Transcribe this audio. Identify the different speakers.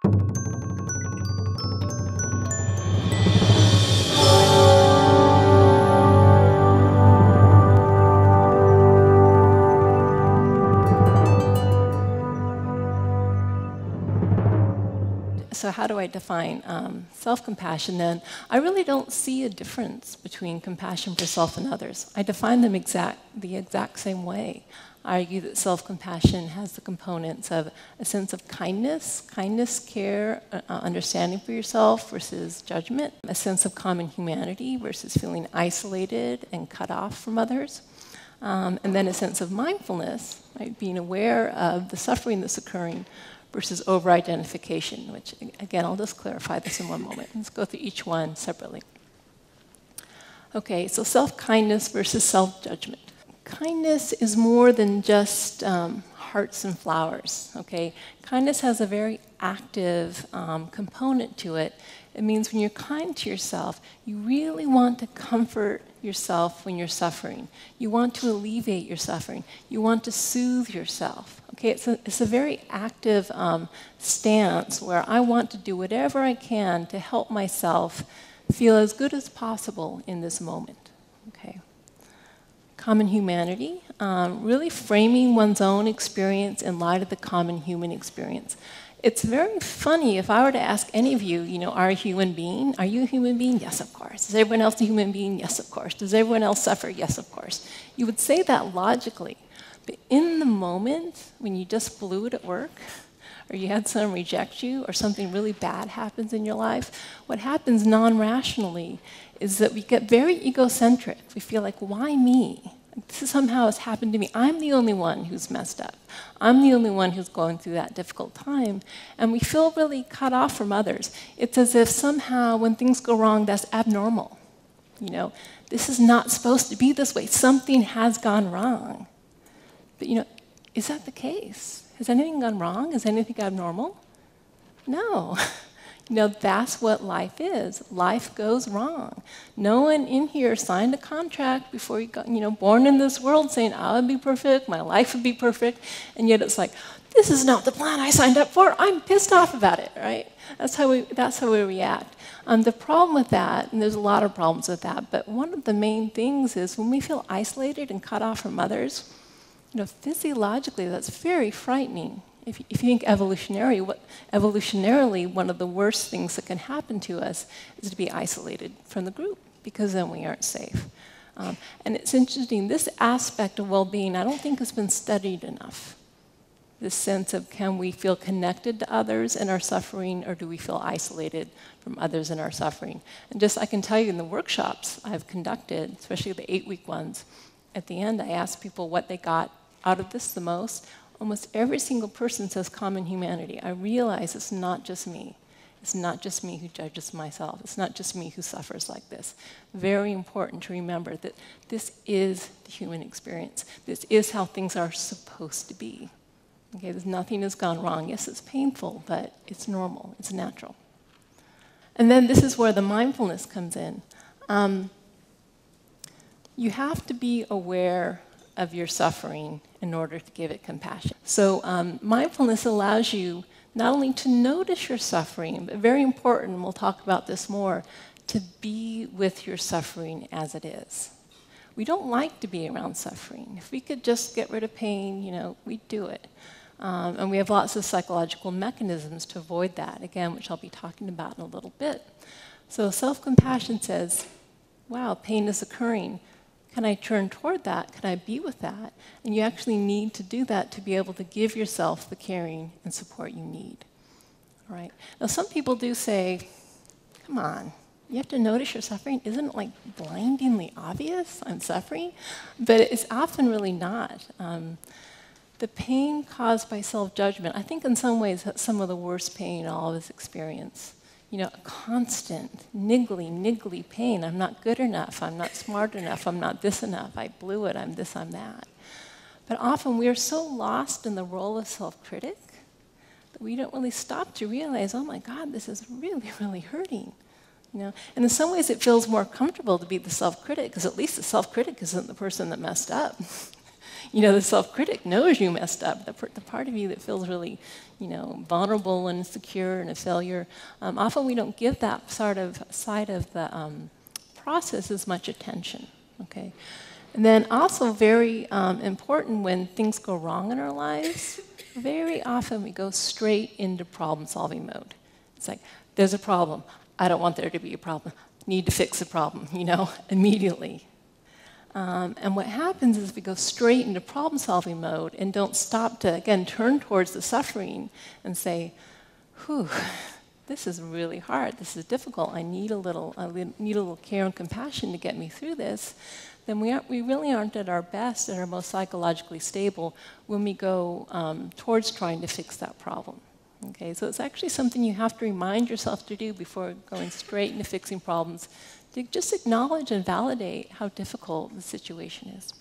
Speaker 1: So how do I define self-compassion then? I really don't see a difference between compassion for self and others. I define them the exact same way. I argue that self-compassion has the components of a sense of kindness, care, understanding for yourself versus judgment, a sense of common humanity versus feeling isolated and cut off from others, and then a sense of mindfulness, right, being aware of the suffering that's occurring versus over-identification, which, again, I'll just clarify this in one moment. Let's go through each one separately. Okay, so self-kindness versus self-judgment. Kindness is more than just hearts and flowers, okay? Kindness has a very active component to it. It means when you're kind to yourself, you really want to comfort yourself when you're suffering. You want to alleviate your suffering. You want to soothe yourself. Okay, it's a very active stance where I want to do whatever I can to help myself feel as good as possible in this moment. Okay. Common humanity, really framing one's own experience in light of the common human experience. It's very funny if I were to ask any of you, are you a human being? Are you a human being? Yes, of course. Is everyone else a human being? Yes, of course. Does everyone else suffer? Yes, of course. You would say that logically. But in the moment, when you just blew it at work, or you had someone reject you, or something really bad happens in your life, what happens non-rationally is that we get very egocentric. We feel like, why me? This somehow has happened to me. I'm the only one who's messed up. I'm the only one who's going through that difficult time. And we feel really cut off from others. It's as if somehow when things go wrong, that's abnormal. This is not supposed to be this way. Something has gone wrong. But is that the case? Has anything gone wrong? Is anything abnormal? No. That's what life is. Life goes wrong. No one in here signed a contract before you got, born in this world saying, I would be perfect, my life would be perfect, and yet it's like, this is not the plan I signed up for. I'm pissed off about it, right? That's how we react. The problem with that, and there's a lot of problems with that, but one of the main things is when we feel isolated and cut off from others, physiologically, that's very frightening. If you think evolutionarily, one of the worst things that can happen to us is to be isolated from the group, because then we aren't safe. And it's interesting, this aspect of well-being, I don't think has been studied enough. This sense of, can we feel connected to others in our suffering, or do we feel isolated from others in our suffering? And I can tell you in the workshops I've conducted, especially the 8-week ones, at the end I asked people what they got out of this the most. Almost every single person says common humanity. I realize it's not just me. It's not just me who judges myself. It's not just me who suffers like this. Very important to remember that this is the human experience. This is how things are supposed to be. Okay, nothing has gone wrong. Yes, it's painful, but it's normal. It's natural. And then this is where the mindfulness comes in. You have to be aware of your suffering in order to give it compassion. So mindfulness allows you not only to notice your suffering, but very important, and we'll talk about this more, to be with your suffering as it is. We don't like to be around suffering. If we could just get rid of pain, we'd do it. And we have lots of psychological mechanisms to avoid that, again, which I'll be talking about in a little bit. So self-compassion says, wow, pain is occurring. Can I turn toward that? Can I be with that? And you actually need to do that to be able to give yourself the caring and support you need. All right? Now, some people do say, come on, you have to notice your suffering. Isn't it like blindingly obvious I'm suffering? But it's often really not. The pain caused by self-judgment, I think in some ways that's some of the worst pain all of us experience. Constant, niggly pain. I'm not good enough. I'm not smart enough. I'm not this enough. I blew it. I'm this, I'm that. But often we are so lost in the role of self-critic that we don't really stop to realize, oh my God, this is really, really hurting. And in some ways it feels more comfortable to be the self-critic, because at least the self-critic isn't the person that messed up. The self-critic knows you messed up. The part of you that feels really, vulnerable and insecure and a failure. Often we don't give that sort of side of the process as much attention. Okay, and then also very important when things go wrong in our lives. Very often we go straight into problem-solving mode. It's like, there's a problem. I don't want there to be a problem. Need to fix the problem, immediately. And what happens is we go straight into problem-solving mode and don't stop to, again, turn towards the suffering and say, whew, this is really hard. This is difficult. I need a little care and compassion to get me through this. Then we really aren't at our best, at our most psychologically stable when we go towards trying to fix that problem. Okay, so it's actually something you have to remind yourself to do before going straight into fixing problems, to just acknowledge and validate how difficult the situation is.